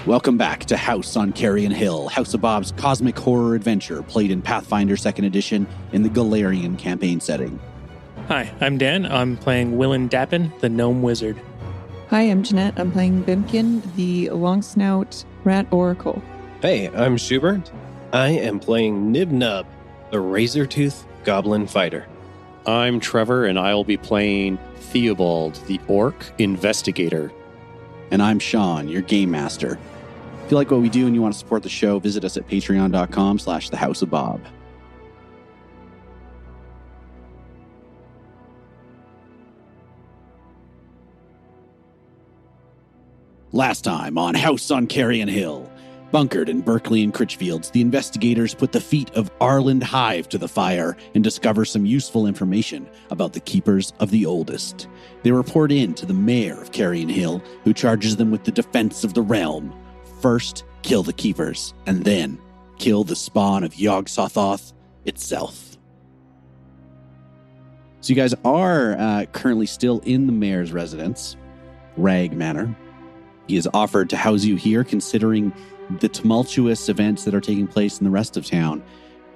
Welcome back to House on Carrion Hill, House of Bob's cosmic horror adventure played in Pathfinder 2nd Edition in the Galarian campaign setting. Hi, I'm Dan. I'm playing Willen Dappen, the gnome wizard. Hi, I'm Janette. I'm playing Bimpkin, the long snout rat oracle. Hey, I'm Shubert. I am playing Knib-Knub, the razor-tooth goblin fighter. I'm Trevor, and I'll be playing Theobald, the orc investigator. And I'm Shaun, your game master. If you like what we do and you want to support the show, visit us at patreon.com/thehouseofbob. Last time on House on Carrion Hill, bunkered in Berkeley and Critchfields, the investigators put the feet of Arland Hive to the fire and discover some useful information about the Keepers of the Oldest. They report in to the mayor of Carrion Hill, who charges them with the defense of the realm. First, kill the Keepers, and then kill the spawn of Yog-Sothoth itself. So you guys are currently still in the mayor's residence, Rag Manor. He has offered to house you here, considering the tumultuous events that are taking place in the rest of town.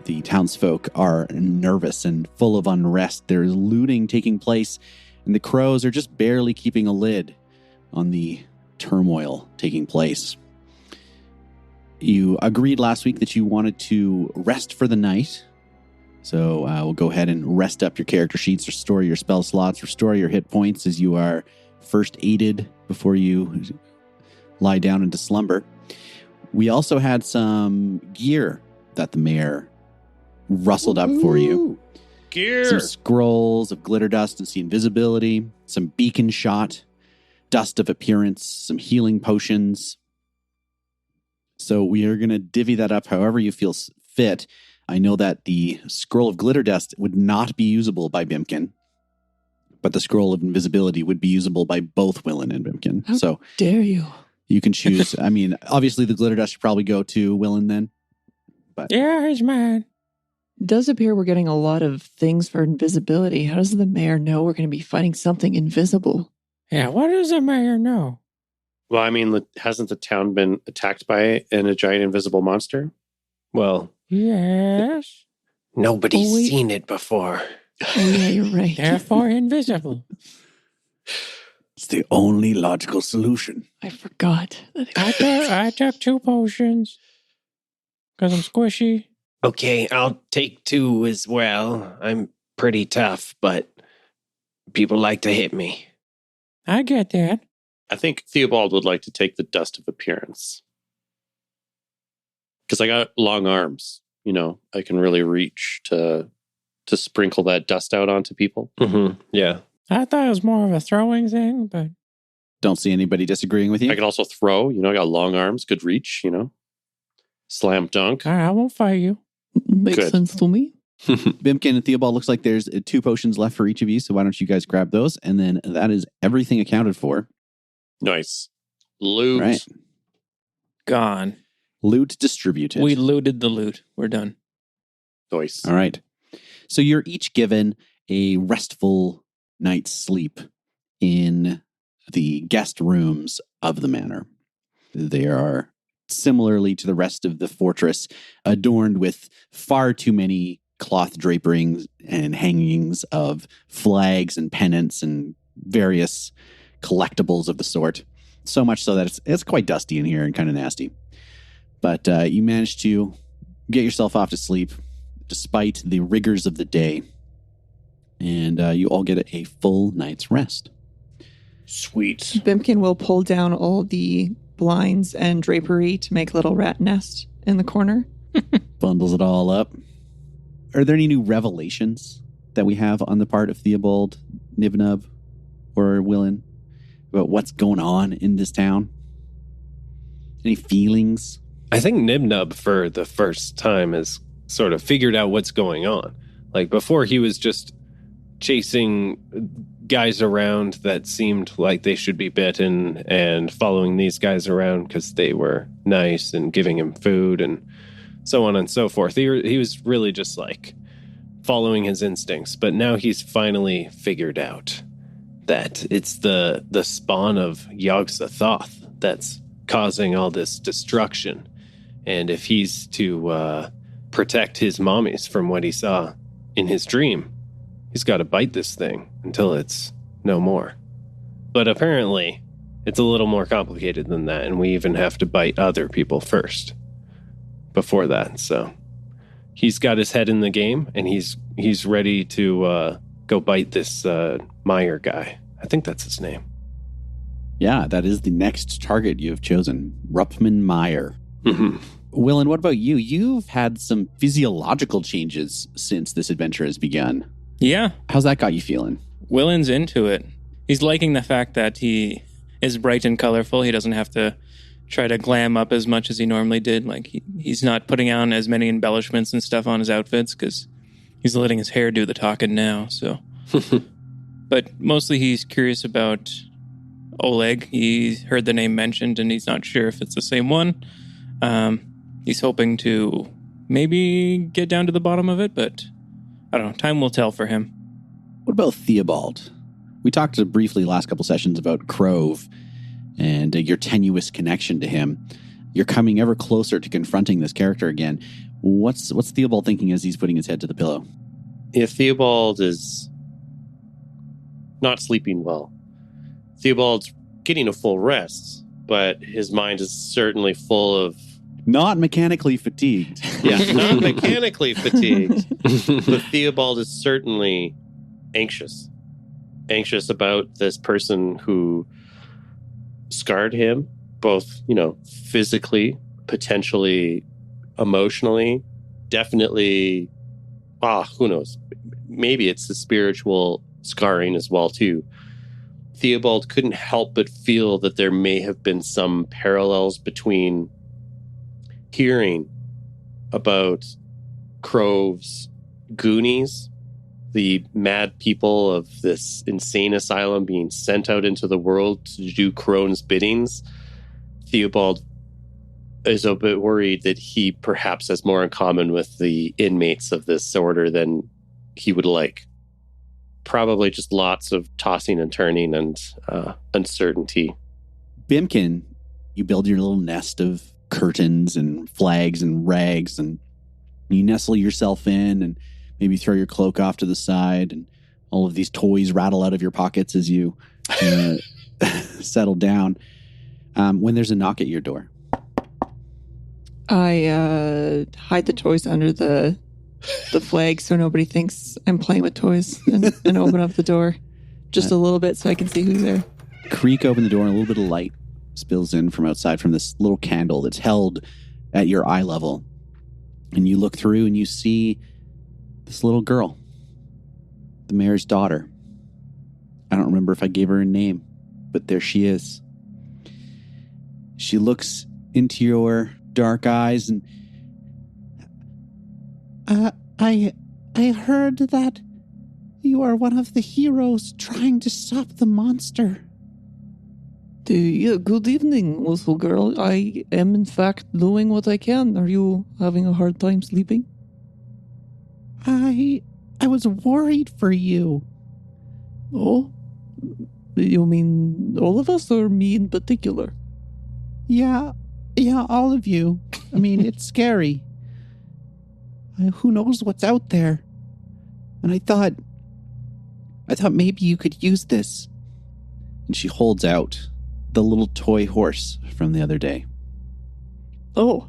The townsfolk are nervous and full of unrest. There's looting taking place, and the crows are just barely keeping a lid on the turmoil taking place. You agreed last week that you wanted to rest for the night. So we'll go ahead and rest up your character sheets, restore your spell slots, restore your hit points as you are first aided before you lie down into slumber. We also had some gear that the mayor rustled up for you. Gear! Some scrolls of glitter dust and see invisibility, some beacon shot, dust of appearance, some healing potions. So we are going to divvy that up however you feel fit. I know that the scroll of glitter dust would not be usable by Bimpkin, but the scroll of invisibility would be usable by both Willen and Bimpkin. How dare you? You can choose. I mean, obviously the glitter dust should probably go to Willen then. But Yeah, he's mad. It does appear we're getting a lot of things for invisibility. How does the mayor know we're going to be fighting something invisible? Yeah, what does the mayor know? Well, I mean, hasn't the town been attacked by a giant invisible monster? Well, Yes, nobody's Oh, wait. seen it before. Oh, yeah, you're right. therefore invisible. it's the only logical solution. I forgot. I took 2 potions because I'm squishy. Okay, I'll take 2 as well. I'm pretty tough, but people like to hit me. I get that. I think Theobald would like to take the dust of appearance. Because I got long arms, I can really reach to sprinkle that dust out onto people. Mm-hmm. Yeah. I thought it was more of a throwing thing, but Don't see anybody disagreeing with you. I can also throw, I got long arms, good reach, Slam dunk. all right, I won't fight you. Makes Good. sense to me. Bimpkin and Theobald, looks like there's 2 potions left for each of you, so why don't you guys grab those? And then that is everything accounted for. Nice. Loot. Right. Gone. Loot distributed. We looted the loot. We're done. Nice. All right. So you're each given a restful night's sleep in the guest rooms of the manor. They are, similarly to the rest of the fortress, adorned with far too many cloth draperings and hangings of flags and pennants and various collectibles of the sort. So much so that it's quite dusty in here and kind of nasty. But you managed to get yourself off to sleep despite the rigors of the day. And you all get a full night's rest. Sweet. Bimpkin will pull down all the blinds and drapery to make a little rat nest in the corner. Bundles it all up. Are there any new revelations that we have on the part of Theobald, Knib-Knub, or Willen about what's going on in this town? Any feelings? I think Knib-Knub for the first time has sort of figured out what's going on. Like before he was just chasing guys around that seemed like they should be bitten and following these guys around because they were nice and giving him food and so on and so forth. He was really just like following his instincts, but now he's finally figured out that it's the spawn of Yog-Sothoth that's causing all this destruction. And if he's to protect his mommies from what he saw in his dream, he's got to bite this thing until it's no more. But apparently, it's a little more complicated than that, and we even have to bite other people first before that. So he's got his head in the game, and he's ready to go bite this Meyer guy. I think that's his name. Yeah, that is the next target you have chosen, Ruppman Meyer. Mm-hmm. Willen, what about you? You've had some physiological changes since this adventure has begun. Yeah, How's that got you feeling? Willen's into it. He's liking the fact that he is bright and colorful. He doesn't have to try to glam up as much as he normally did. Like he's not putting on as many embellishments and stuff on his outfits because he's letting his hair do the talking now. So, but mostly he's curious about Oleg. He heard the name mentioned and he's not sure if it's the same one. He's hoping to maybe get down to the bottom of it, but I don't know. Time will tell for him. What about Theobald? We talked briefly last couple sessions about Crove and your tenuous connection to him. You're coming ever closer to confronting this character again. What's Theobald thinking as he's putting his head to the pillow? If Theobald is not sleeping well, Theobald's getting a full rest, but his mind is certainly full of... Not mechanically fatigued. Yeah, not mechanically fatigued, but Theobald is certainly anxious about this person who scarred him, both, physically, potentially emotionally, definitely, who knows? Maybe it's the spiritual scarring as well, too. Theobald couldn't help but feel that there may have been some parallels between hearing about Crove's Goonies, the mad people of this insane asylum being sent out into the world to do Crone's biddings. Theobald is a bit worried that he perhaps has more in common with the inmates of this order than he would like. Probably just lots of tossing and turning and uncertainty. Bimpkin, you build your little nest of curtains and flags and rags, and you nestle yourself in and maybe throw your cloak off to the side, and all of these toys rattle out of your pockets as you settle down. When there's a knock at your door. I hide the toys under the flag so nobody thinks I'm playing with toys and open up the door just a little bit so I can see who's there. Creak open the door and a little bit of light spills in from outside from this little candle that's held at your eye level. And you look through and you see this little girl, the mayor's daughter. I don't remember if I gave her a name, but there she is. She looks into your dark eyes and I heard that you are one of the heroes trying to stop the monster. Good evening, little girl. I am in fact doing what I can. Are you having a hard time sleeping? I was worried for you. Oh? You mean all of us or me in particular? Yeah, all of you. I mean, it's scary. Who knows what's out there? And I thought maybe you could use this. And she holds out the little toy horse from the other day. Oh.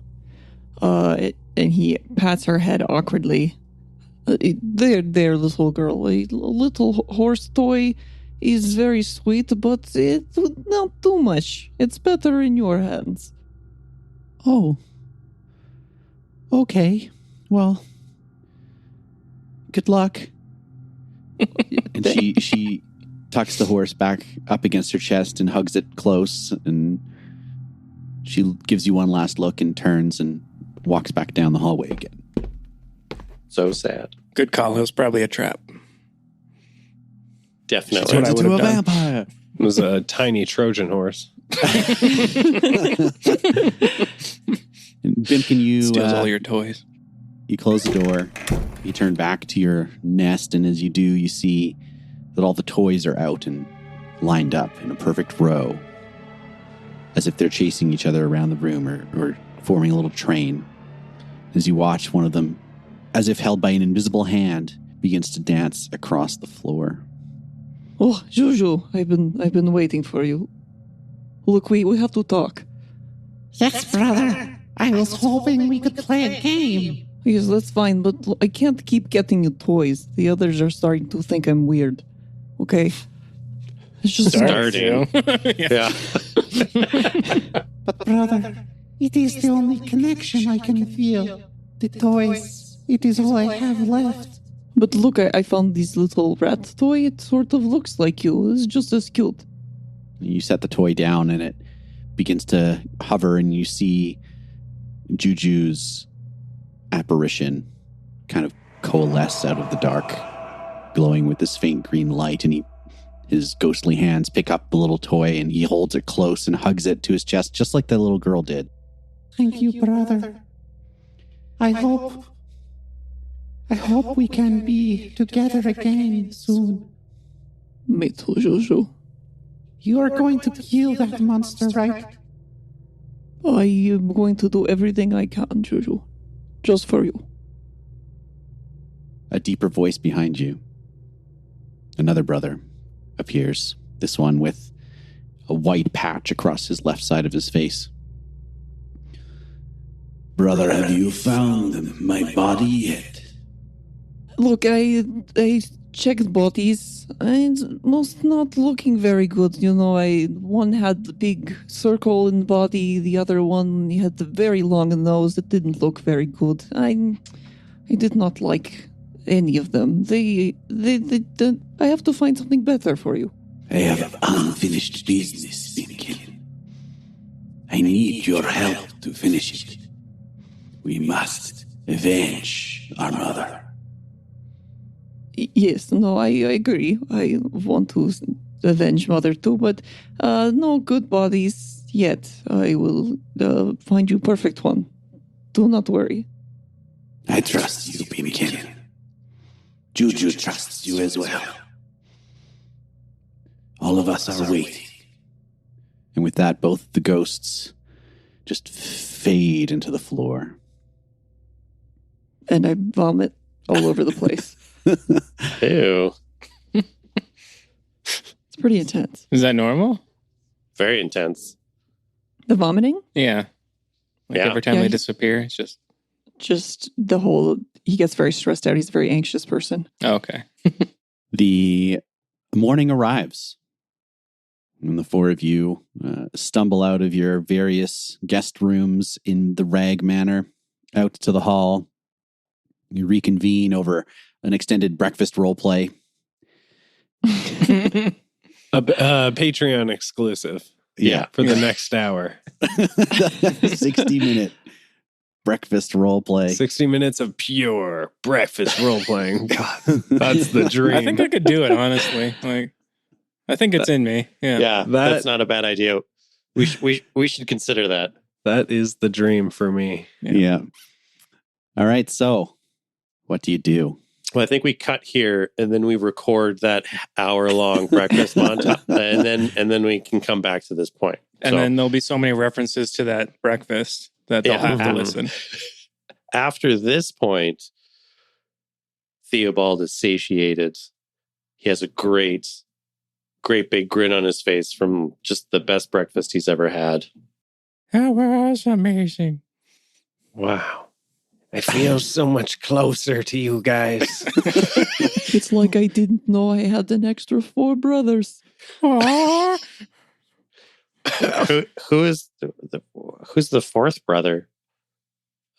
And he pats her head awkwardly. There, little girl. A little horse toy is very sweet, but it's not too much. It's better in your hands. Oh. Okay. Well, good luck. And she tucks the horse back up against her chest and hugs it close, and she gives you one last look and turns and walks back down the hallway again. So sad. Good call. It was probably a trap. Definitely. That's what I would Into a have done. vampire. It was a tiny Trojan horse. And Bimpkin, you Steals all your toys. you close the door, you turn back to your nest, and as you do, you see that all the toys are out and lined up in a perfect row. as if they're chasing each other around the room or forming a little train. As you watch, one of them, as if held by an invisible hand, begins to dance across the floor. Oh, Juju, I've been waiting for you. Look, we have to talk. Yes, brother. I was hoping we could play a game. Yes, that's fine, but I can't keep getting you toys. The others are starting to think I'm weird. Okay? It's just Starting. Yeah. But brother, it is the only connection I can feel. The toys, it is all I have left. But look, I found this little rat toy. It sort of looks like you. It's just as cute. You set the toy down and it begins to hover, and you see Juju's apparition kind of coalesce out of the dark, glowing with this faint green light, and his ghostly hands pick up the little toy and he holds it close and hugs it to his chest, just like that little girl did. Thank you, brother. I hope we can be together again soon. Me too, Juju. You are going to kill that monster, right? I am going to do everything I can, Juju. Just for you. A deeper voice behind you. Another brother appears, this one with a white patch across his left side of his face. Brother, have you found my body yet? Look, I checked bodies, and most not looking very good. You know, one had the big circle in the body, the other one had the very long nose. It didn't look very good. I did not like any of them. I have to find something better for you. I have unfinished business, Bimpkin. I need your help to finish it. We must avenge our mother. Yes, no, I agree. I want to avenge Mother too, but no good bodies yet. I will find you perfect one. Do not worry. I trust you, Bimpkin. Juju trusts you as well. All of us are waiting. And with that, both the ghosts just fade into the floor. And I vomit all over the place. Ew. It's pretty intense. Is that normal? Very intense. The vomiting? Yeah. Like Yeah. every time Yeah, they he- disappear, it's just The whole, he gets very stressed out. He's a very anxious person. oh, okay. The morning arrives, and the four of you stumble out of your various guest rooms in the Rag Manor, out to the hall. You reconvene over an extended breakfast role play. A Patreon exclusive. Yeah. For the next hour. 60-minute breakfast role play. 60 minutes of pure breakfast role playing. God, that's the dream. I think I could do it, honestly. Like, I think it's in me. Yeah. Yeah, that's not a bad idea. We should consider that. That is the dream for me. Yeah. All right. So, what do you do? Well, I think we cut here and then we record that hour-long breakfast montage, and then we can come back to this point. And then there'll be so many references to that breakfast that they'll have to listen. After this point, Theobald is satiated. He has a great big grin on his face from just the best breakfast he's ever had. That was amazing. Wow. I feel so much closer to you guys. It's like I didn't know I had an extra 4 brothers. Aw. Who's the fourth brother?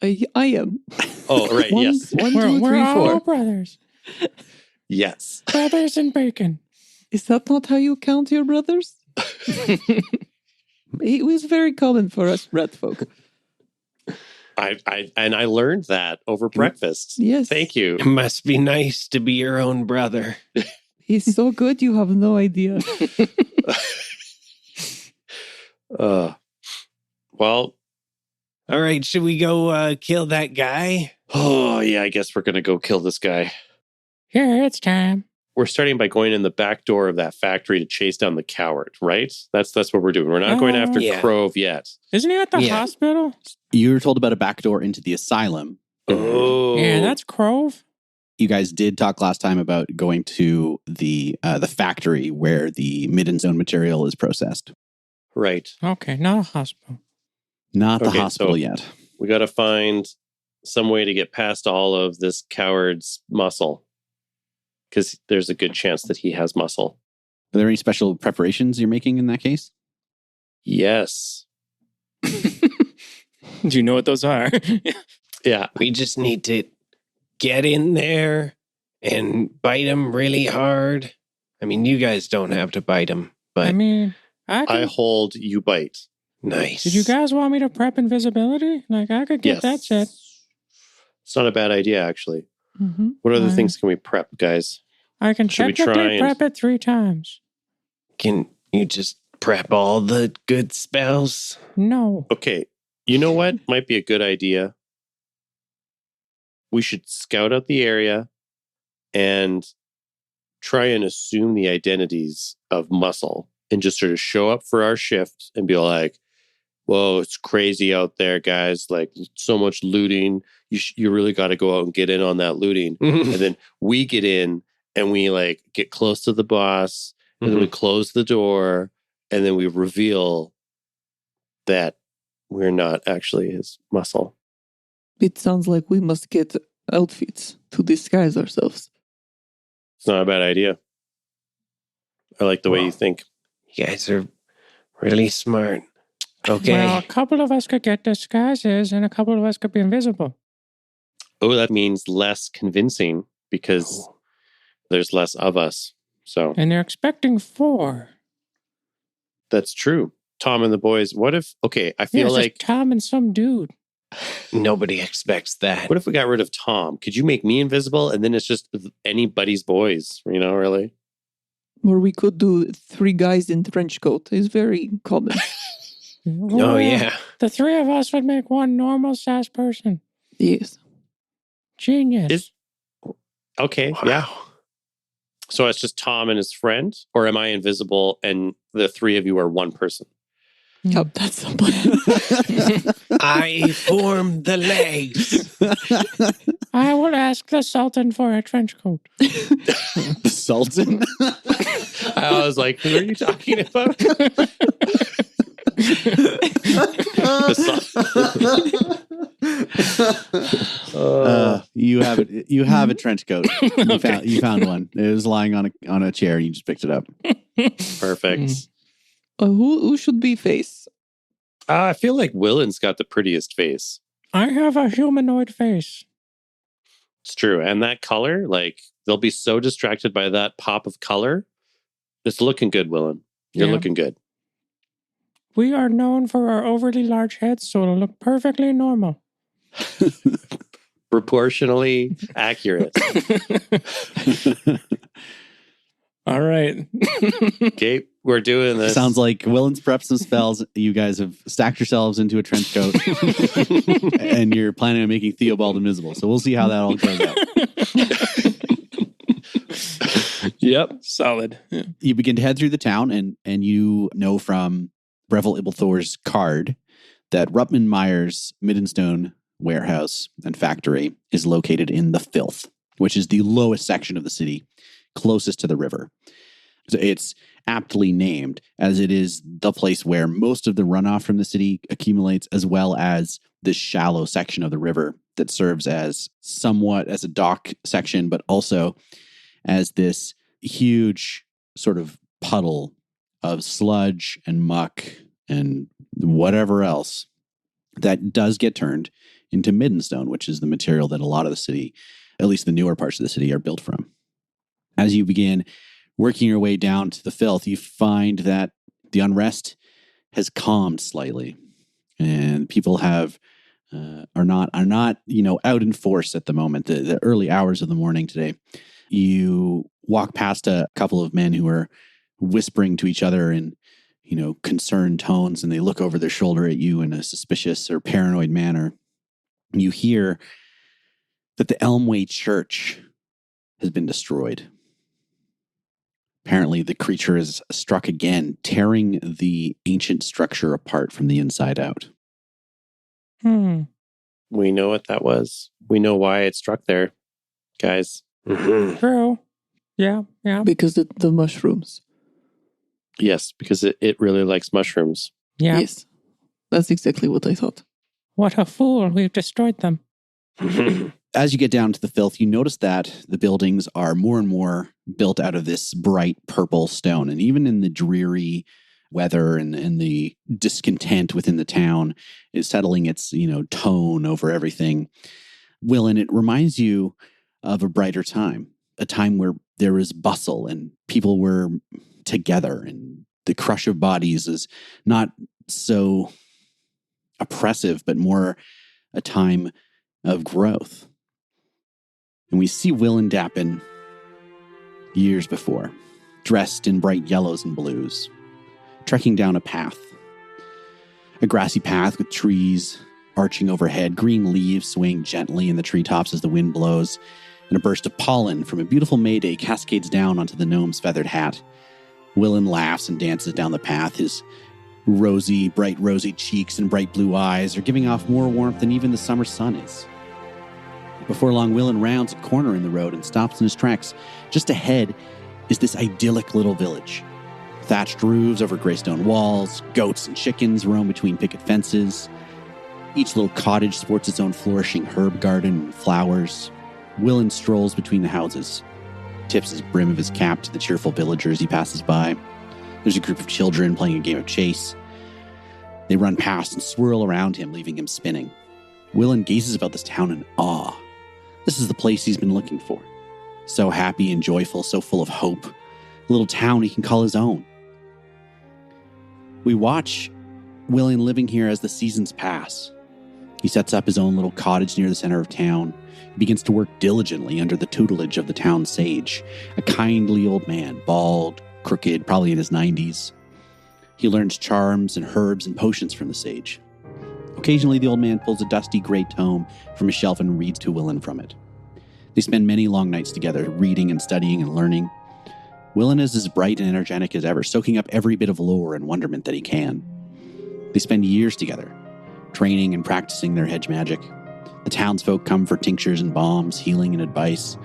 I am. Oh, right. One, Yes. 1, 2, We're 3, all 4. brothers. Yes. Brothers and bacon. Is that not how you count your brothers? It was very common for us rat folk. I learned that over breakfast. Yes. Thank you. It must be nice to be your own brother. He's so good, you have no idea. Well, All right, should we go kill that guy? oh yeah, I guess we're gonna go kill this guy. Here, it's time. we're starting by going in the back door of that factory to chase down the coward, right? That's what we're doing. We're not going after Yeah. Crove yet. Isn't he at the hospital? You were told about a back door into the asylum. Oh. Yeah, that's Crove. You guys did talk last time about going to the factory where the Middenstone material is processed. right. Okay, not a hospital. Not the Okay, hospital so- yet. We got to find some way to get past all of this coward's muscle. Because there's a good chance that he has muscle. Are there any special preparations you're making in that case? Yes. Do you know what those are? Yeah. We just need to get in there and bite him really hard. I mean, you guys don't have to bite him, but I mean, I hold, you bite. nice. Did you guys want me to prep invisibility? Like, I could get that set. It's not a bad idea, actually. Mm-hmm. What other things can we prep, guys? I can Should we technically try and- prep it 3 times. Can you just prep all the good spells? No. Okay. You know what might be a good idea? We should scout out the area and try and assume the identities of muscle and just sort of show up for our shift and be like, whoa, it's crazy out there, guys. Like, so much looting. You really got to go out and get in on that looting. And then we get in and we like get close to the boss and then we close the door and then we reveal that we're not actually his muscle. It sounds like we must get outfits to disguise ourselves. It's not a bad idea. I like the way you think. You guys are really smart. Okay. Well, a couple of us could get disguises and a couple of us could be invisible. Oh, that means less convincing because there's less of us. So And they're expecting 4. that's true. Tom and the boys. What if, okay, I Yeah, feel it's just like, Tom and some dude. Nobody expects that. what if we got rid of Tom? Could you make me invisible? And then it's just anybody's boys, really? Or we could do 3 guys in trench coat. It's very common. Oh, yeah. The 3 of us would make one normal size person. Yes. Genius. Okay, yeah. So it's just Tom and his friend? Or am I invisible and the 3 of you are one person? Yep, that's the plan. I form the legs. I will ask the Sultan for a trench coat. The Sultan? I was like, who are you talking about? You have it. You have a trench coat. You found one. It was lying on a chair. You just picked it up. Perfect. Who should be face? I feel like Willen's got the prettiest face. I have a humanoid face. It's true. And that color, like, they'll be so distracted by that pop of color. It's looking good, Willen. You're Yeah. looking good. We are known for our overly large heads, so it'll look perfectly normal. Proportionally accurate. All right. Okay, we're doing this. Sounds like Willen's prepped some spells. You guys have stacked yourselves into a trench coat, and you're planning on making Theobald invisible. So we'll see how that all goes out. Yep. Solid. Yeah. You begin to head through the town, and you know from Breville Ibelthor's card that Rupman Meyer's Middenstone warehouse and factory is located in the Filth, which is the lowest section of the city, closest to the river. So it's aptly named, as it is the place where most of the runoff from the city accumulates, as well as this shallow section of the river that serves as somewhat as a dock section, but also as this huge sort of puddle of sludge and muck and whatever else that does get turned into Middenstone, which is the material that a lot of the city, at least the newer parts of the city, are built from. As you begin working your way down to the Filth, you find that the unrest has calmed slightly, and people are not out in force at the moment. The early hours of the morning today, you walk past a couple of men who are whispering to each other in concerned tones, and they look over their shoulder at you in a suspicious or paranoid manner. You hear that the Elmway Church has been destroyed. Apparently, the creature is struck again, tearing the ancient structure apart from the inside out. We know what that was. We know why it struck there, guys. True. Yeah. Because the mushrooms. Yes, because it really likes mushrooms. Yeah. Yes. That's exactly what I thought. What a fool. We've destroyed them. As you get down to the filth, you notice that the buildings are more and more built out of this bright purple stone. And even in the dreary weather and the discontent within the town is settling its, tone over everything. Willen, it reminds you of a brighter time, a time where there was bustle and people were together and the crush of bodies is not so oppressive, but more a time of growth. And we see Willen Dappen years before, dressed in bright yellows and blues, trekking down a path. A grassy path with trees arching overhead, green leaves swaying gently in the treetops as the wind blows, and a burst of pollen from a beautiful Mayday cascades down onto the gnome's feathered hat. Willen laughs and dances down the path. His bright rosy cheeks and bright blue eyes are giving off more warmth than even the summer sun is. Before long, Willen rounds a corner in the road and stops in his tracks. Just ahead is this idyllic little village. Thatched roofs over gray stone walls, goats and chickens roam between picket fences. Each little cottage sports its own flourishing herb garden and flowers. Willen strolls between the houses, tips his brim of his cap to the cheerful villagers he passes by. There's a group of children playing a game of chase. They run past and swirl around him, leaving him spinning. Willen gazes about this town in awe. This is the place he's been looking for. So happy and joyful, so full of hope. A little town he can call his own. We watch Willen living here as the seasons pass. He sets up his own little cottage near the center of town. He begins to work diligently under the tutelage of the town sage, a kindly old man, bald, crooked, probably in his 90s. He learns charms and herbs and potions from the sage. Occasionally, the old man pulls a dusty gray tome from a shelf and reads to Willen from it. They spend many long nights together, reading and studying and learning. Willen is as bright and energetic as ever, soaking up every bit of lore and wonderment that he can. They spend years together, training and practicing their hedge magic. The townsfolk come for tinctures and balms, healing and advice.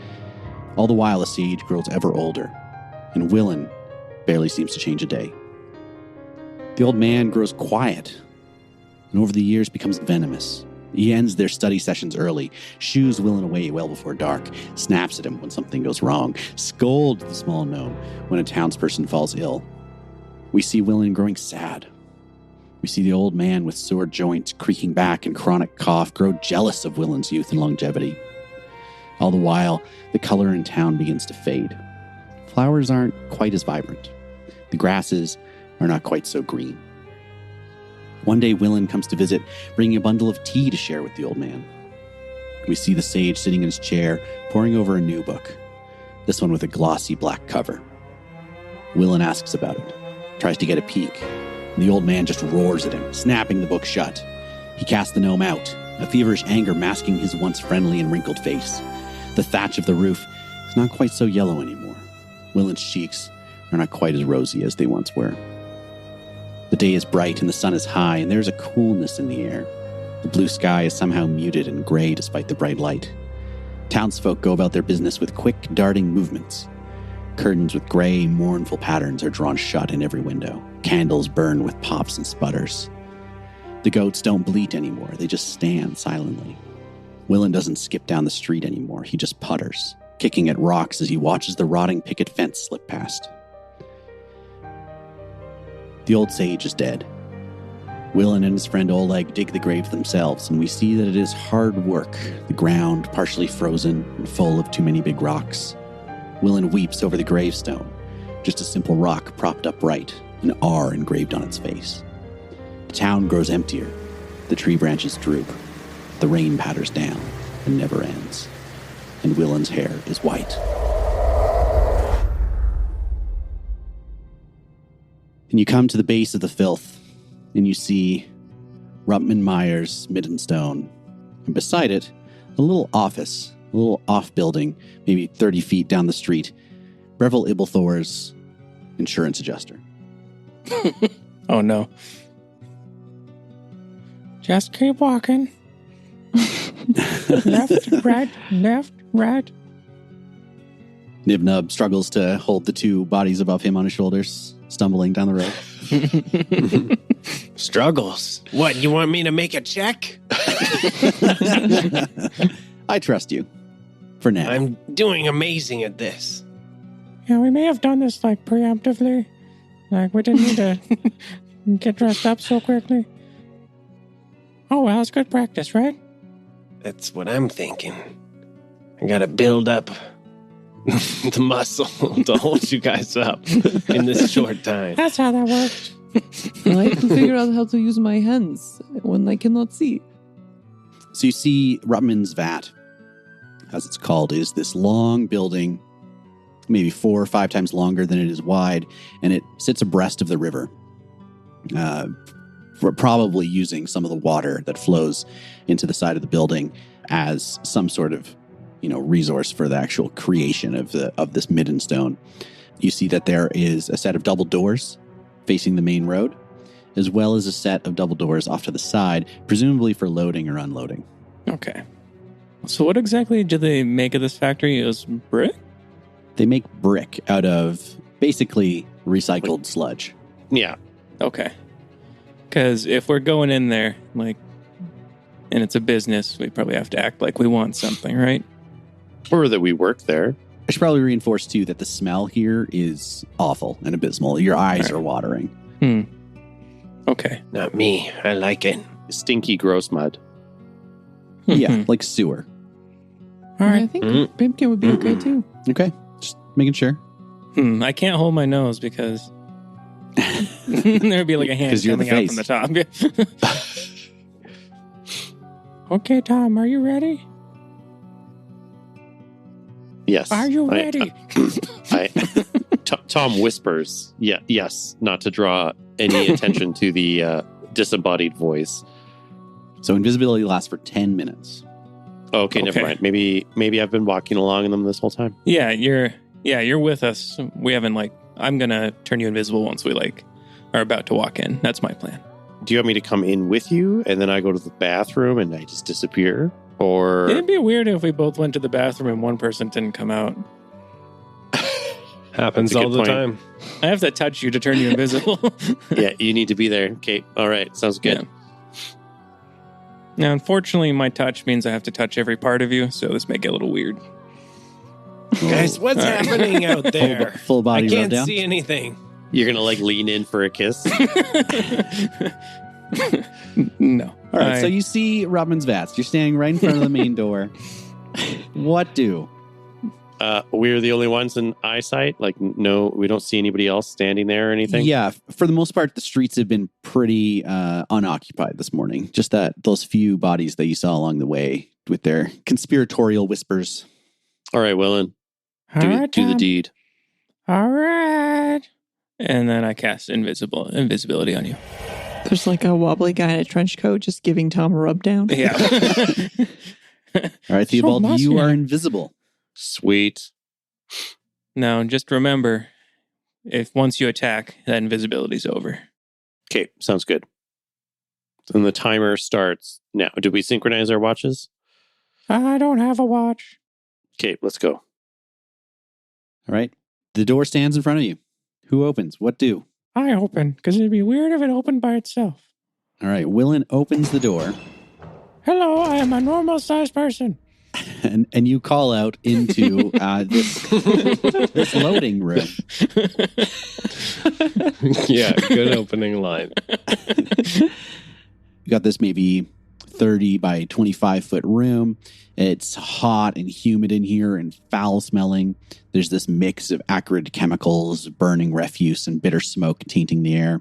All the while, the sage grows ever older, and Willen barely seems to change a day. The old man grows quiet, and over the years becomes venomous. He ends their study sessions early, shoos Willen away well before dark, snaps at him when something goes wrong, scolds the small gnome when a townsperson falls ill. We see Willen growing sad. We see the old man with sore joints, creaking back, and chronic cough grow jealous of Willen's youth and longevity. All the while, the color in town begins to fade. Flowers aren't quite as vibrant. The grasses are not quite so green. One day, Willen comes to visit, bringing a bundle of tea to share with the old man. We see the sage sitting in his chair, poring over a new book, this one with a glossy black cover. Willen asks about it, tries to get a peek, and the old man just roars at him, snapping the book shut. He casts the gnome out, a feverish anger masking his once friendly and wrinkled face. The thatch of the roof is not quite so yellow anymore. Willen's cheeks are not quite as rosy as they once were. The day is bright and the sun is high, and there's a coolness in the air. The blue sky is somehow muted and gray despite the bright light. Townsfolk go about their business with quick, darting movements. Curtains with gray, mournful patterns are drawn shut in every window. Candles burn with pops and sputters. The goats don't bleat anymore. They just stand silently. Willen doesn't skip down the street anymore. He just putters, kicking at rocks as he watches the rotting picket fence slip past. The old sage is dead. Willen and his friend Oleg dig the grave themselves, and we see that it is hard work, the ground partially frozen and full of too many big rocks. Willen weeps over the gravestone, just a simple rock propped upright, an R engraved on its face. The town grows emptier. The tree branches droop. The rain patters down and never ends. And Willen's hair is white. And you come to the base of the filth, and you see Rumpman Myers' midden stone. And beside it, a little office, a little off building, maybe 30 feet down the street. Breville Ibblethor's insurance adjuster. Oh, no. Just keep walking. Left, right, left, right. Knib-Knub struggles to hold the two bodies above him on his shoulders, stumbling down the road. Struggles. What, you want me to make a check? I trust you. For now. I'm doing amazing at this. Yeah, we may have done this, like, preemptively. Like, we didn't need to get dressed up so quickly. Oh, well, it's good practice, right? That's what I'm thinking. I gotta build up the muscle to hold you guys up in this short time. That's how that works. I have to figure out how to use my hands when I cannot see. So you see Rutman's Vat, as it's called, is this long building, maybe 4 or 5 times longer than it is wide, and it sits abreast of the river. We're probably using some of the water that flows into the side of the building as some sort of, resource for the actual creation of this midden stone. You see that there is a set of double doors facing the main road, as well as a set of double doors off to the side, presumably for loading or unloading. Okay. So what exactly do they make of this factory? It was brick? They make brick out of basically recycled sludge. Yeah. Okay. Because if we're going in there, and it's a business, we probably have to act like we want something, right? Or that we work there. I should probably reinforce, too, that the smell here is awful and abysmal. Your eyes are watering. Okay. Not me. I like it. Stinky, gross mud. Yeah, like sewer. All right. I think Bimpkin would be okay too. Okay, just making sure. I can't hold my nose because there'd be like a hand 'Cause you're the coming out from the top. Okay, Tom, are you ready? Yes. Are you ready? Tom whispers, yes, not to draw any attention to the disembodied voice. So invisibility lasts for 10 minutes. Okay, never mind. Maybe I've been walking along in them this whole time. Yeah, you're with us. We haven't I'm gonna turn you invisible once we are about to walk in. That's my plan. Do you want me to come in with you and then I go to the bathroom and I just disappear? Or It'd be weird if we both went to the bathroom and one person didn't come out. Happens That's a all good the point. time. I have to touch you to turn you invisible. yeah, you need to be there. Okay, all right, sounds good. Yeah. Now, unfortunately, my touch means I have to touch every part of you, so this may get a little weird. Guys, what's happening out there? Full body I can't rub down. see anything. You're gonna lean in for a kiss. No. All right, so you see Robin's Vats. You're standing right in front of the main door. What do? We're the only ones in eyesight. No, we don't see anybody else standing there or anything. Yeah, for the most part, the streets have been pretty unoccupied this morning. Just those few bodies that you saw along the way with their conspiratorial whispers. All right, Willen, do the deed. All right. And then I cast invisibility on you. There's a wobbly guy in a trench coat just giving Tom a rub down. Yeah. All right, Theobald, So you are muscular. invisible. Sweet. Now, just remember, if once you attack, that invisibility's over. Okay, sounds good. And the timer starts now. Did we synchronize our watches? I don't have a watch. Okay, let's go. All right, the door stands in front of you. Who opens? What do? I open, because it'd be weird if it opened by itself. All right, Willen opens the door. Hello, I am a normal-sized person. And you call out into this loading room. Yeah, good opening line. You got this maybe 30 by 25 foot room. It's hot and humid in here and foul smelling. There's this mix of acrid chemicals, burning refuse, and bitter smoke tainting the air.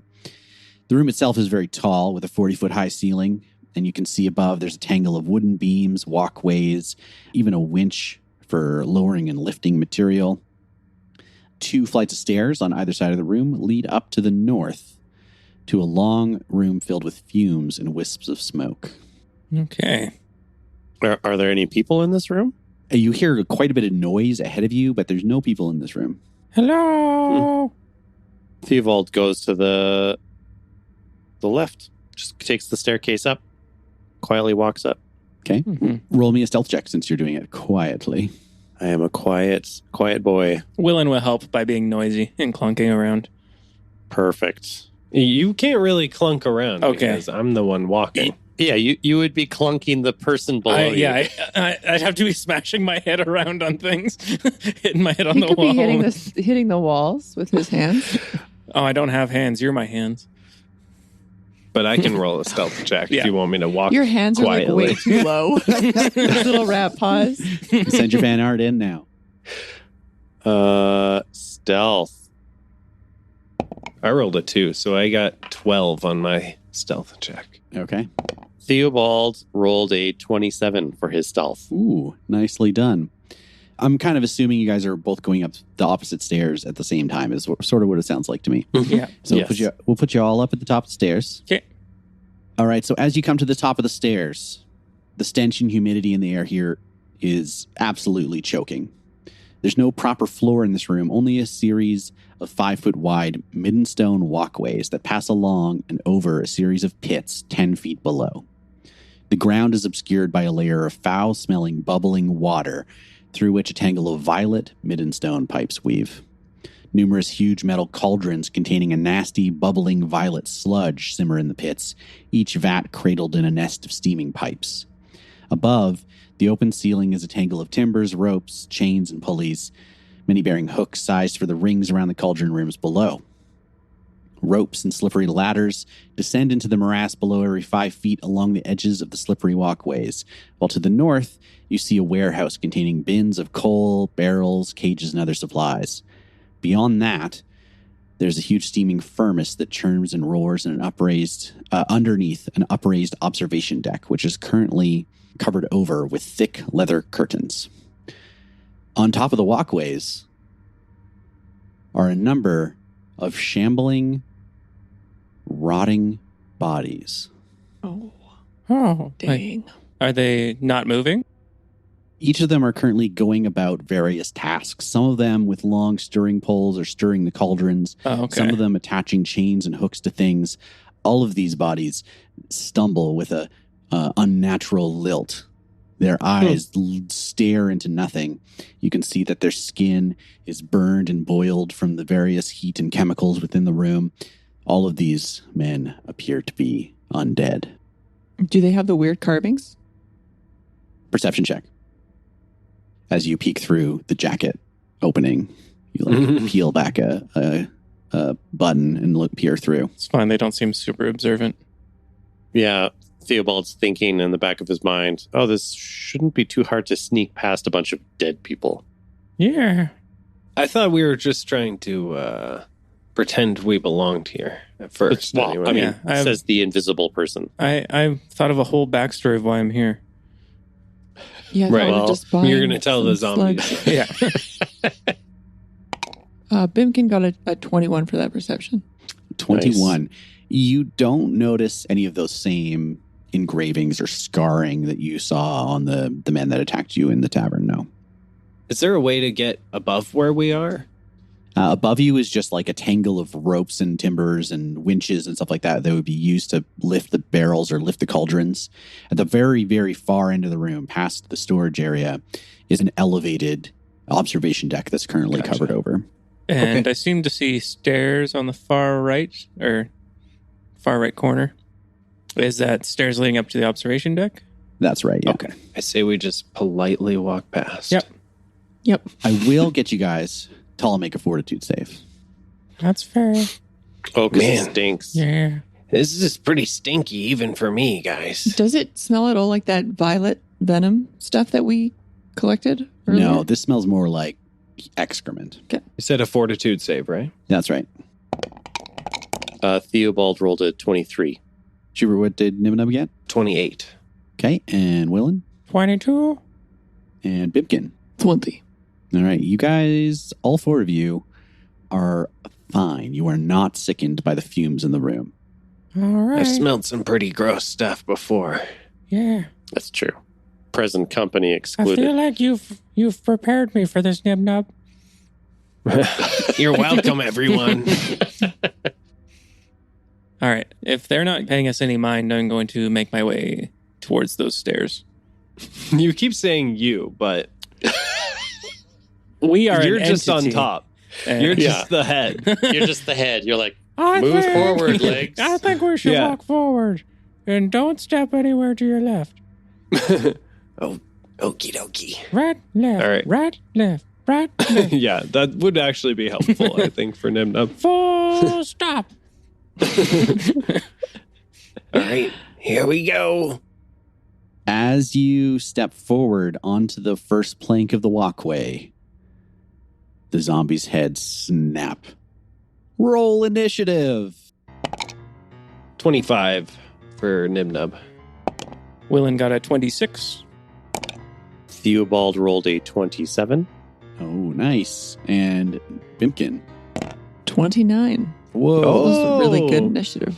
The room itself is very tall with a 40-foot high ceiling. And you can see above there's a tangle of wooden beams, walkways, even a winch for lowering and lifting material. 2 flights of stairs on either side of the room lead up to the north to a long room filled with fumes and wisps of smoke. Okay. Are there any people in this room? You hear quite a bit of noise ahead of you, but there's no people in this room. Hello. Theobald goes to the left. Just takes the staircase up. Quietly walks up. Okay. Mm-hmm. Roll me a stealth check since you're doing it quietly. I am a quiet boy. Willen will help by being noisy and clunking around. Perfect. You can't really clunk around because I'm the one walking. Yeah, you would be clunking the person below you. Yeah, I'd have to be smashing my head around on things, hitting my head on He the could wall. be hitting the walls with his hands. Oh, I don't have hands. You're my hands. But I can roll a stealth check Yeah. if you want me to walk Your hands quietly. are like way too low. Little rat paws. Send your fan art in now. Stealth. I rolled a 2, so I got 12 on my stealth check. Okay. Theobald rolled a 27 for his stealth. Ooh, nicely done. I'm kind of assuming you guys are both going up the opposite stairs at the same time is sort of what it sounds like to me. Yeah. So Yes. we'll put you all up at the top of the stairs. Okay. All right. So as you come to the top of the stairs, the stench and humidity in the air here is absolutely choking. There's no proper floor in this room, only a series of 5-foot wide midden stone walkways that pass along and over a series of pits 10 feet below. The ground is obscured by a layer of foul-smelling, bubbling water through which a tangle of violet midden stone pipes weave. Numerous huge metal cauldrons containing a nasty, bubbling violet sludge simmer in the pits, each vat cradled in a nest of steaming pipes. Above, the open ceiling is a tangle of timbers, ropes, chains, and pulleys, many bearing hooks sized for the rings around the cauldron rooms below. Ropes and slippery ladders descend into the morass below every 5 feet along the edges of the slippery walkways, while to the north, you see a warehouse containing bins of coal, barrels, cages, and other supplies. Beyond that, there's a huge steaming furnace that churns and roars in underneath an upraised observation deck, which is currently covered over with thick leather curtains. On top of the walkways are a number of shambling, rotting bodies. Oh, Oh, dang. are they not moving? Each of them are currently going about various tasks, some of them with long stirring poles or stirring the cauldrons, Oh, okay. some of them attaching chains and hooks to things. All of these bodies stumble with a unnatural lilt. Their eyes stare into nothing. You can see that their skin is burned and boiled from the various heat and chemicals within the room. All of these men appear to be undead. Do they have the weird carvings? Perception check. As you peek through the jacket opening, you peel back a button and peer through. It's fine. They don't seem super observant. Yeah, Theobald's thinking in the back of his mind, oh, this shouldn't be too hard to sneak past a bunch of dead people. Yeah. I thought we were just trying to pretend we belonged here at first. Well, anyway. I mean, Yeah, says the invisible person. I thought of a whole backstory of why I'm here. Yeah, Right. well, just buying You're going to tell the some zombies. slugs. Yeah. Bimpkin got a 21 for that perception. 21. You don't notice any of those same engravings or scarring that you saw on the men that attacked you in the tavern, no. Is there a way to get above where we are? Above you is just like a tangle of ropes and timbers and winches and stuff like that would be used to lift the barrels or lift the cauldrons. At the very, very far end of the room, past the storage area, is an elevated observation deck that's currently Gotcha. covered over. And Okay. I seem to see stairs on the far right corner. Is that stairs leading up to the observation deck? That's right, yeah. Okay. I say we just politely walk past. Yep. Yep. I will get you guys to all make a fortitude save. That's fair. Oh, because it Man. stinks. Yeah. This is pretty stinky even for me, guys. Does it smell at all like that violet venom stuff that we collected earlier? No, this smells more like excrement. You said a fortitude save, right? That's right. Theobald rolled a 23. Shubert, what did Knib-Knub get? 28. Okay, and Willen 22. and Bimpkin. 20. All right, you guys, all four of you are fine. You are not sickened by the fumes in the room. All right. I've smelled some pretty gross stuff before. Yeah. That's true. Present company I excluded. feel like you've prepared me for this, Knib-Knub. You're welcome, everyone. All right. If they're not paying us any mind, I'm going to make my way towards those stairs. You keep saying you, but We are you're an just on entity. top. And You're just the head. You're just the head. You're like, I move think- forward, legs. I think we should Yeah. walk forward and don't step anywhere to your left. Oh, okie dokie. Right, left, All right. right, left, right, left. Yeah, that would actually be helpful, I think, for Knib-Knub. Full stop. All right, here we go. As you step forward onto the first plank of the walkway, the zombie's head snap. Roll initiative. 25 for Knib-Knub. Willen got a 26. Theobald rolled a 27. Oh, nice. And Bimpkin. 29. Whoa. That was a really good Oh. initiative.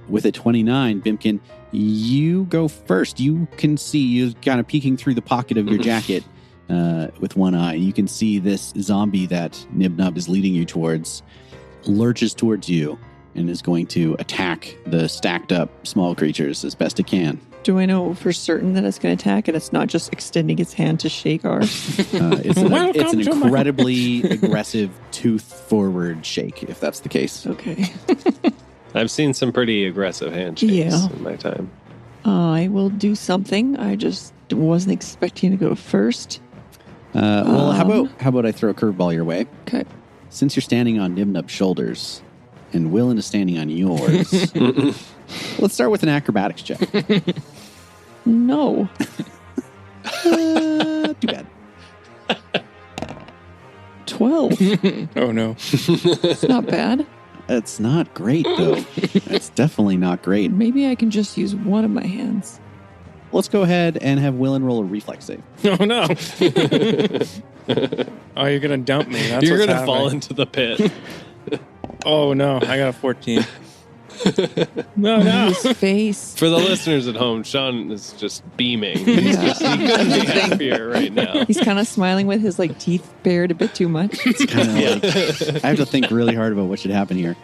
With a 29, Bimpkin, you go first. You can see, you kind of peeking through the pocket of your jacket with one eye. You can see this zombie that Knib-Knub is leading you towards lurches towards you and is going to attack the stacked up small creatures as best it can. Do I know for certain that it's going to attack and it's not just extending its hand to shake ours? It's an Welcome to my- incredibly aggressive tooth forward shake, if that's the case. Okay. I've seen some pretty aggressive handshakes Yeah. in my time. I will do something. I just wasn't expecting to go first. Well, how about I throw a curveball your way? Okay. Since you're standing on Knib-Knub's shoulders and Willen is standing on yours, let's start with an acrobatics check. No. Too bad. 12. Oh, no. It's not bad. It's not great, though. It's definitely not great. Maybe I can just use one of my hands. Let's go ahead and have Willen roll a reflex save. Oh, no. Oh, you're going to dump me. That's You're what's going to fall happening. into the pit. Oh, no. I got a 14. No. His face. For the listeners at home, Shaun is just beaming. He couldn't be happier right now. He's kind of smiling with his teeth bared a bit too much. It's kind of like, I have to think really hard about what should happen here.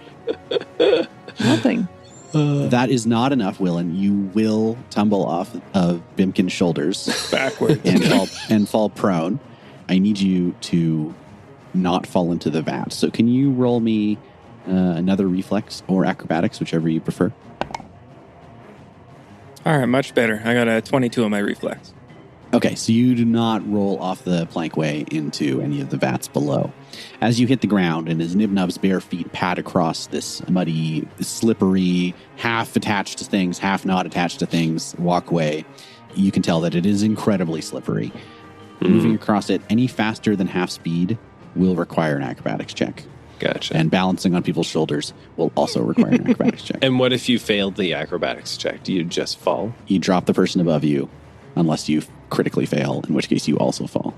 Nothing. That is not enough, Willen. You will tumble off of Bimpkin's shoulders Backwards. and fall prone. I need you to not fall into the vat. So can you roll me another reflex or acrobatics, whichever you prefer? All right, much better. I got a 22 on my reflex. Okay, so you do not roll off the plankway into any of the vats below. As you hit the ground and as Knib-Knub's bare feet pad across this muddy, slippery, half attached to things, half not attached to things walkway, you can tell that it is incredibly slippery. Moving across it any faster than half speed will require an acrobatics check. Gotcha. And balancing on people's shoulders will also require an acrobatics check. And what if you failed the acrobatics check? Do you just fall? You drop the person above you unless you critically fail, in which case you also fall.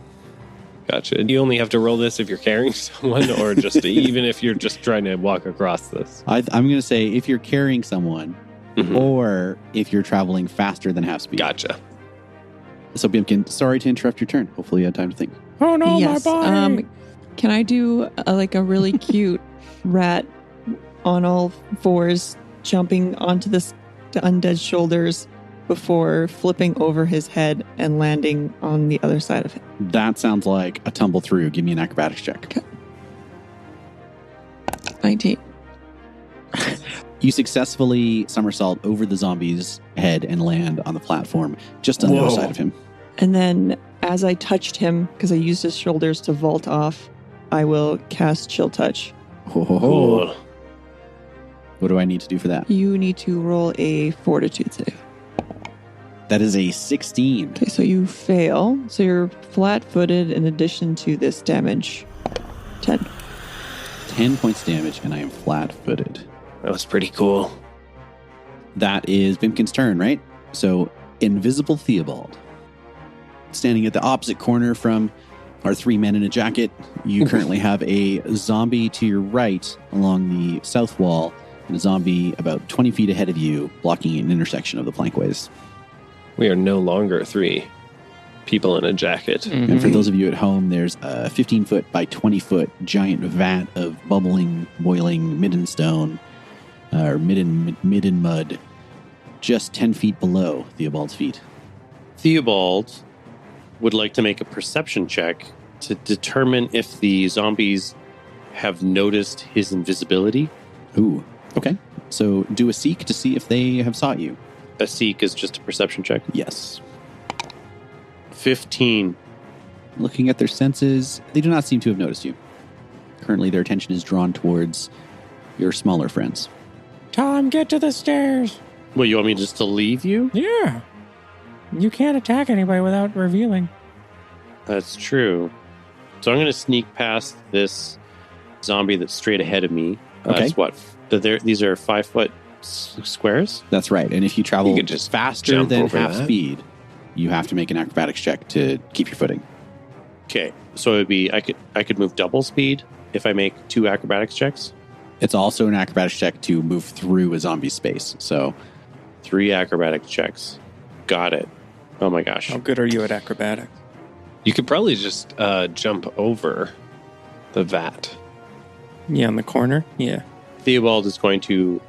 Gotcha. You only have to roll this if you're carrying someone or just even if you're just trying to walk across this? I'm going to say if you're carrying someone or if you're traveling faster than half speed. Gotcha. So, Bimpkin, sorry to interrupt your turn. Hopefully you had time to think. Oh, no, Yes. my body. Can I do a really cute rat on all fours jumping onto the undead's shoulders before flipping over his head and landing on the other side of him? That sounds like a tumble through. Give me an acrobatics check. Okay. 19. You successfully somersault over the zombie's head and land on the platform just on the other side of him. And then as I touched him, because I used his shoulders to vault off, I will cast Chill Touch. Ho, ho, ho. What do I need to do for that? You need to roll a fortitude save. That is a 16. Okay, so you fail. So you're flat-footed in addition to this damage. 10. 10 points damage, and I am flat-footed. That was pretty cool. That is Bimpkin's turn, right? So, Invisible Theobald. Standing at the opposite corner from our three men in a jacket, you currently have a zombie to your right along the south wall, and a zombie about 20 feet ahead of you, blocking an intersection of the plankways. We are no longer three. people in a jacket. Mm-hmm. And for those of you at home, there's a 15-foot by 20-foot giant vat of bubbling, boiling midden stone, or midden mud, just 10 feet below Theobald's feet. Theobald would like to make a perception check to determine if the zombies have noticed his invisibility. Ooh, okay. So do a seek to see if they have sought you. A seek is just a perception check. Yes. 15. Looking at their senses, they do not seem to have noticed you. Currently, their attention is drawn towards your smaller friends. Tom, get to the stairs. Well, you want me just to leave you? Yeah. You can't attack anybody without revealing. That's true. So I'm going to sneak past this zombie that's straight ahead of me. Okay. That's what? These are 5-foot squares? That's right. And if you travel You could just faster jump than over half that. speed, you have to make an acrobatics check to keep your footing. Okay. So it would be I could move double speed if I make 2 acrobatics checks. It's also an acrobatics check to move through a zombie space. So 3 acrobatics checks. Got it. Oh my gosh. How good are you at acrobatics? You could probably just jump over the vat. Yeah, in the corner? Yeah. Theobald is going to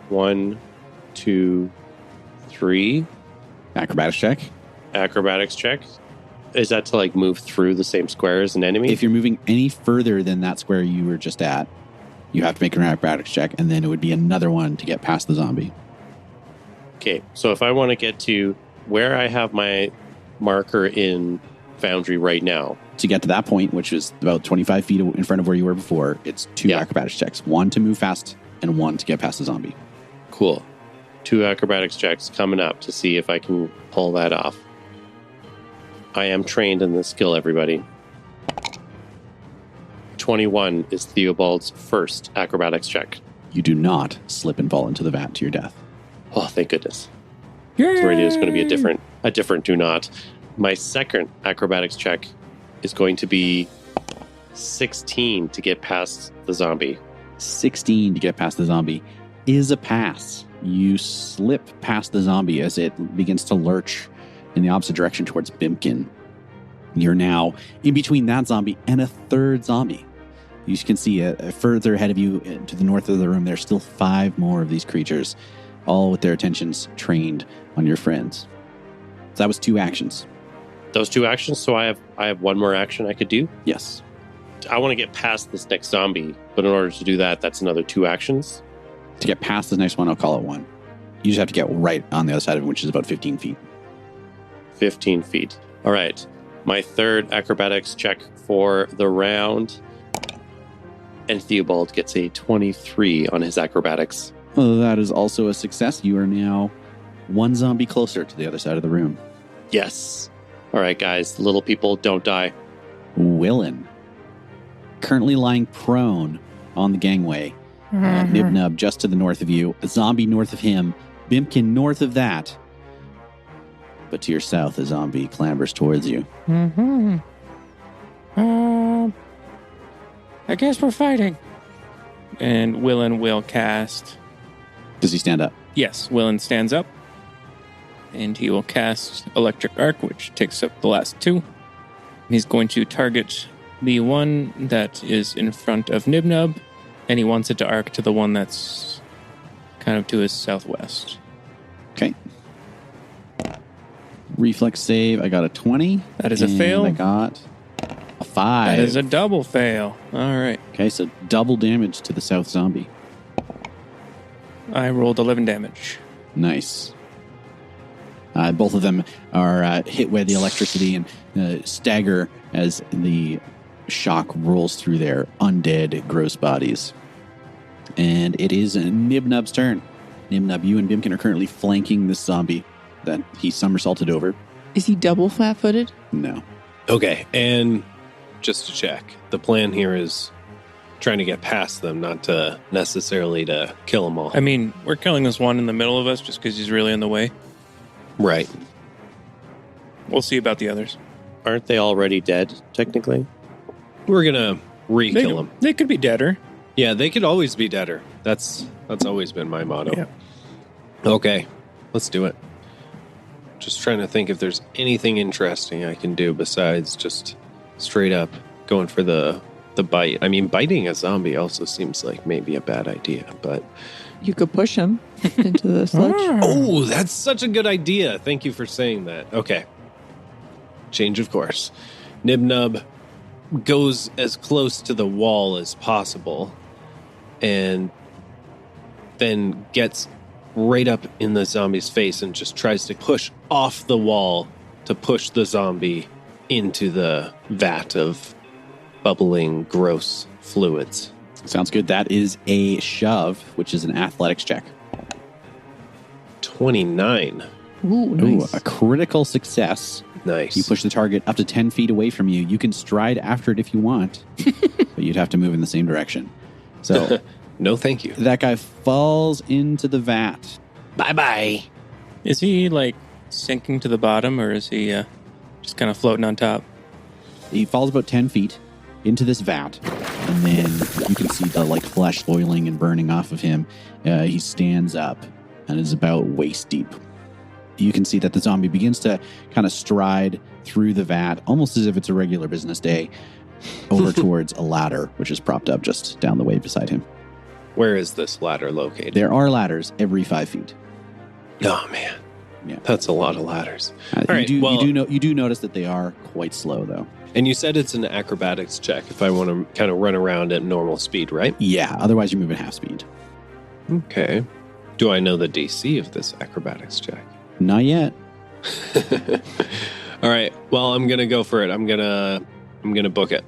1, 2, 3 acrobatics check. acrobatics check. Is that to like move through the same square as an enemy? If you're moving any further than that square you were just at, you have to make an acrobatics check, and then it would be another one to get past the zombie. Okay, so if I want to get to where I have my marker in Foundry right now, To get to that point, which is about 25 feet in front of where you were before, it's 2 Yeah. acrobatics checks. 1 to move fast and 1 to get past the zombie. cool. 2 acrobatics checks coming up to see if I can pull that off. I am trained in this skill, everybody. 21 is Theobald's first acrobatics check. You do not slip and fall into the vat to your death. Oh, thank goodness. Yay! So it is going to be a different do not. My second acrobatics check is going to be 16 to get past the zombie. 16 to get past the zombie is a pass. You slip past the zombie as it begins to lurch in the opposite direction towards Bimpkin. You're now in between that zombie and a third zombie. You can see further ahead of you to the north of the room, there's still 5 more of these creatures, all with their attentions trained on your friends. So that was 2 actions. Those 2 actions, so I have one more action I could do. Yes. I want to get past this next zombie, but in order to do that, that's another 2 actions. To get past the next one, I'll call it 1. You just have to get right on the other side of it, which is about 15 feet. 15 feet. All right. My third acrobatics check for the round. And Theobald gets a 23 on his acrobatics. Well, that is also a success. You are now 1 zombie closer to the other side of the room. Yes. All right, guys. Little people, don't die. Willen, currently lying prone on the gangway. Knib-Knub just to the north of you. A zombie north of him. Bimpkin north of that. But to your south, a zombie clambers towards you. I guess we're fighting. And Willen will cast. Does he stand up? Yes, Willen stands up. And he will cast Electric Arc, which takes up the last 2. He's going to target the one that is in front of Knib-Knub, and he wants it to arc to the one that's kind of to his southwest. Okay. Reflex save. I got a 20. That is a fail. I got a 5. That is a double fail. All right. Okay, so double damage to the south zombie. I rolled 11 damage. Nice. Both of them are hit with the electricity and stagger as the shock rolls through their undead, gross bodies. And it is Knib-Knub's turn. Knib-Knub, you and Bimpkin are currently flanking this zombie that he somersaulted over. Is he double flat-footed? No. Okay, and just to check, the plan here is trying to get past them, not to necessarily to kill them all. I mean, we're killing this one in the middle of us just because he's really in the way. Right. We'll see about the others. Aren't they already dead, technically? We're gonna re-kill them. They could be deader. Yeah, they could always be deader. That's always been my motto. Yeah. Okay, let's do it. Just trying to think if there's anything interesting I can do besides just straight up going for the bite. I mean, biting a zombie also seems like maybe a bad idea, but... You could push him into the sledge. Oh, that's such a good idea. Thank you for saying that. Okay. Change of course. Knib-Knub goes as close to the wall as possible and then gets right up in the zombie's face and just tries to push off the wall to push the zombie into the vat of bubbling, gross fluids. Sounds good. That is a shove, which is an athletics check. 29. Ooh, nice. Ooh, a critical success. Nice. You push the target up to 10 feet away from you. You can stride after it if you want, but you'd have to move in the same direction. So no, thank you. that guy falls into the vat. Bye-bye. Is he like sinking to the bottom, or is he just kind of floating on top? He falls about 10 feet into this vat, and then you can see the like flesh boiling and burning off of him. He stands up and is about waist deep. You can see that the zombie begins to kind of stride through the vat, almost as if it's a regular business day, over towards a ladder, which is propped up just down the way beside him. Where is this ladder located? There are ladders every 5 feet. Oh, man. Yeah. That's a lot of ladders. You, right, do, well- you do notice that they are quite slow, though. And you said it's an acrobatics check if I want to kind of run around at normal speed, right? Yeah, otherwise you're moving half speed. Okay. Do I know the DC of this acrobatics check? Not yet. All right. Well, I'm going to go for it. I'm going to book it.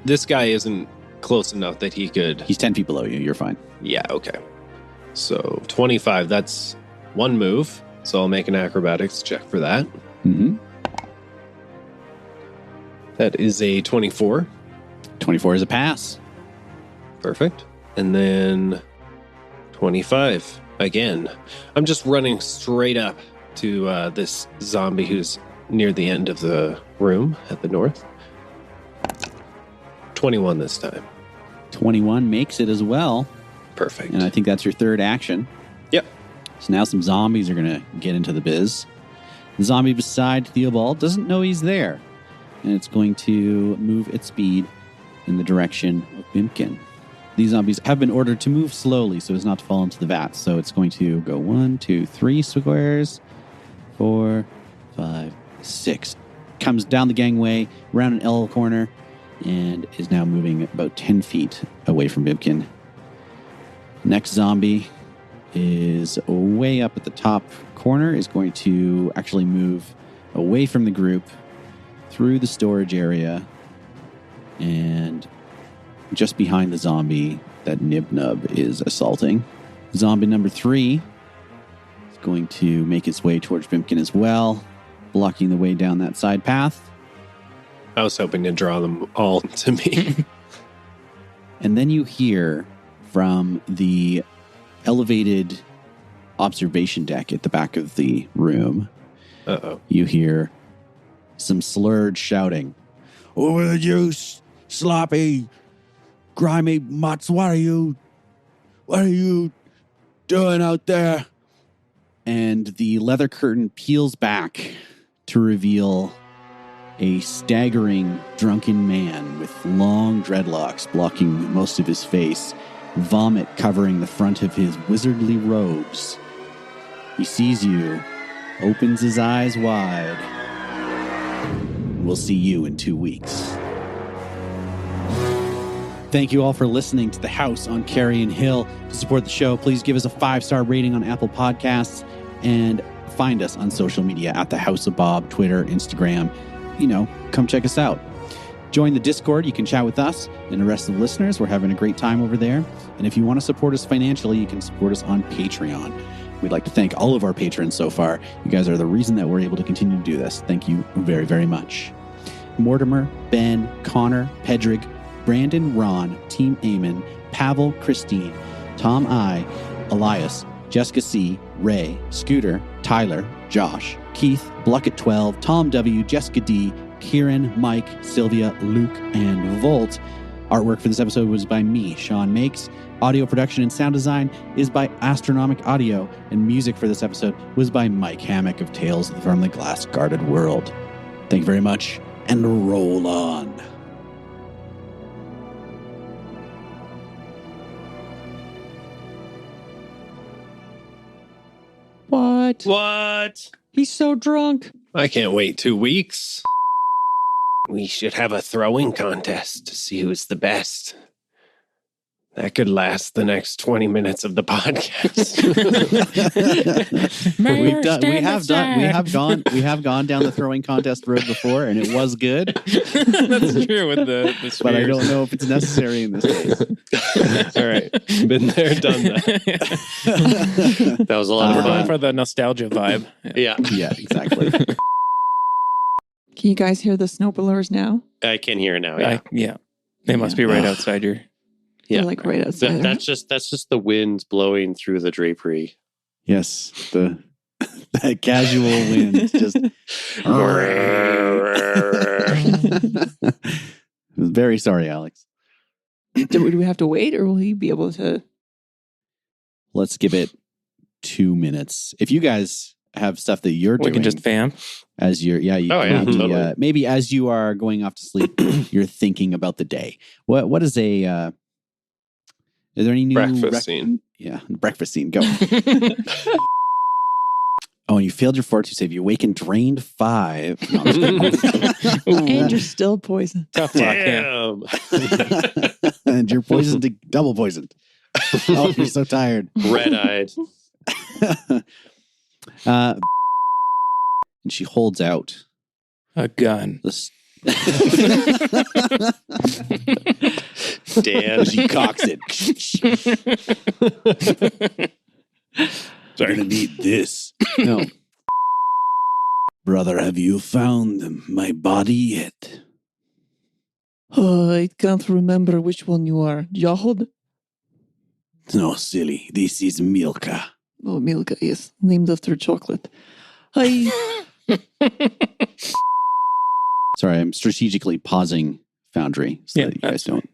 This guy isn't close enough that he could... He's 10 feet below you. You're fine. Yeah, okay. So 25, that's one move. So I'll make an acrobatics check for that. Mm-hmm. That is a 24. 24 is a pass. Perfect. And then 25 again. I'm just running straight up to this zombie who's near the end of the room at the north. 21 this time. 21 makes it as well. Perfect. And I think that's your third action. Yep. So now some zombies are going to get into the biz. The zombie beside Theobald doesn't know he's there. And it's going to move its speed in the direction of Bimpkin. These zombies have been ordered to move slowly so as not to fall into the vat. So it's going to go 1, 2, 3 squares, 4, 5, 6. Comes down the gangway, around an L corner, and is now moving about 10 feet away from Bimpkin. Next zombie is way up at the top corner, is going to actually move away from the group through the storage area and just behind the zombie that Knib-Knub is assaulting. Zombie number 3 is going to make its way towards Bimpkin as well, blocking the way down that side path. I was hoping to draw them all to me. And then you hear from the elevated observation deck at the back of the room, Uh-oh. you hear some slurred shouting. Oh, you sloppy, grimy mutts, what are you doing out there? And the leather curtain peels back to reveal a staggering drunken man with long dreadlocks blocking most of his face, vomit covering the front of his wizardly robes. He sees you, opens his eyes wide. We'll see you in 2 weeks. Thank you all for listening to The House on Carrion Hill. To support the show, please give us a 5-star rating on Apple Podcasts and find us on social media at The House of Bob, Twitter, Instagram. Come check us out. Join the Discord. You can chat with us and the rest of the listeners. We're having a great time over there. And if you want to support us financially, you can support us on Patreon. We'd like to thank all of our patrons so far. You guys are the reason that we're able to continue to do this. Thank you very, very much. Mortimer, Ben, Connor, Pedrig, Brandon, Ron, Team Eamon, Pavel, Christine, Tom I, Elias, Jessica C, Ray, Scooter, Tyler, Josh, Keith, Bluckett 12, Tom W, Jessica D, Kieran, Mike, Sylvia, Luke, and Volt Artwork for this episode was by me, Shaun Makes. Audio production and sound design is by Astronomic Audio. And music for this episode was by Mike Hammock of Tales from the Glass Guarded World. Thank you very much, and roll on. What? He's so drunk. I can't wait 2 weeks. We should have a throwing contest to see who's the best. That could last the next 20 minutes of the podcast. we have gone down the throwing contest road before, and it was good. That's true with the spears. But I don't know if it's necessary in this case. All right. Been there, done that. That was a lot of We're fun. going for the nostalgia vibe. Yeah, Yeah, exactly. Can you guys hear the snow blowers now? I can hear it now. Yeah. They must be right outside your... Yeah. They're like right outside. That's just the wind blowing through the drapery. Yes, that casual wind just... I'm very sorry, Alex. Do we have to wait, or will he be able to? Let's give it 2 minutes. If you guys have stuff that you're We doing... can just vamp. As you're, Oh, yeah, maybe, totally. maybe as you are going off to sleep, you're thinking about the day. What is a... is there any new... Breakfast scene. Yeah, breakfast scene. Go. Oh, and you failed your fortitude save. You awakened drained 5. No, I'm just kidding. And you're still poisoned. Tough luck, yeah. Damn. And you're poisoned to double poisoned. Oh, you're so tired. Red-eyed. And she holds out A gun. this. Dan. She cocks it. Gonna need this. No. Brother, have you found my body yet? I can't remember which one you are. Yahod? No, silly. This is Milka. Oh, Milka, yes. Named after chocolate. Sorry, I'm strategically pausing Foundry so Yeah, that you guys don't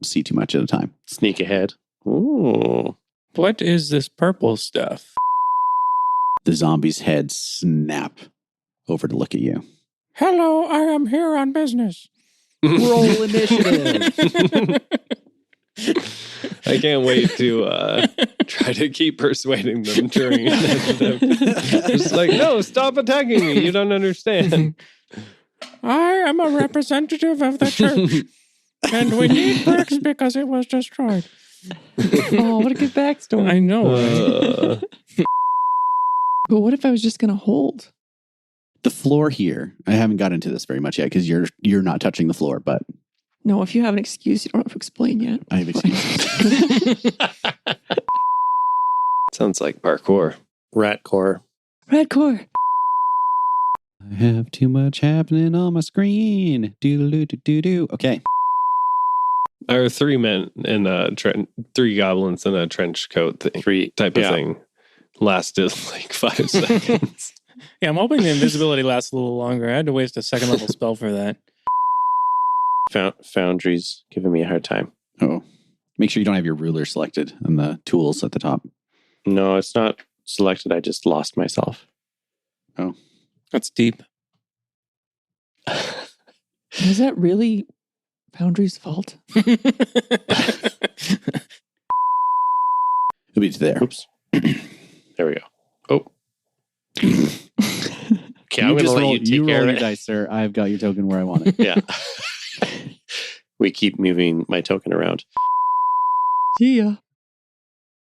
see too much at a time. Sneak ahead. Ooh. What is this purple stuff? The zombie's head snap over to look at you. Hello, I am here on business. Roll initiative. I can't wait to try to keep persuading them during initiative. Just like, no, stop attacking me. You don't understand. I am a representative of the church, and we need bricks because it was destroyed. Oh, what a good backstory. I know. But what if I was just going to hold? The floor here, I haven't got into this very much yet because you're not touching the floor, but No, if you have an excuse, you don't have to explain yet. I have excuses. Sounds like parkour. Ratcore. Radcore. I have too much happening on my screen. Do. Okay. Or 3 men in a 3 goblins in a trench coat thing, 3 type of thing lasted like 5 seconds. Yeah, I'm hoping the invisibility lasts a little longer. I had to waste a second level spell for that. Foundry's giving me a hard time. Oh, make sure you don't have your ruler selected and the tools at the top. No, it's not selected. I just lost myself. Oh, That's deep. Is that really Foundry's fault? it'll be there. Oops. There we go. Oh. Okay, I'm going to let you take care roll of your it. dice, sir. I've got your token where I want it. Yeah. We keep moving my token around. Yeah.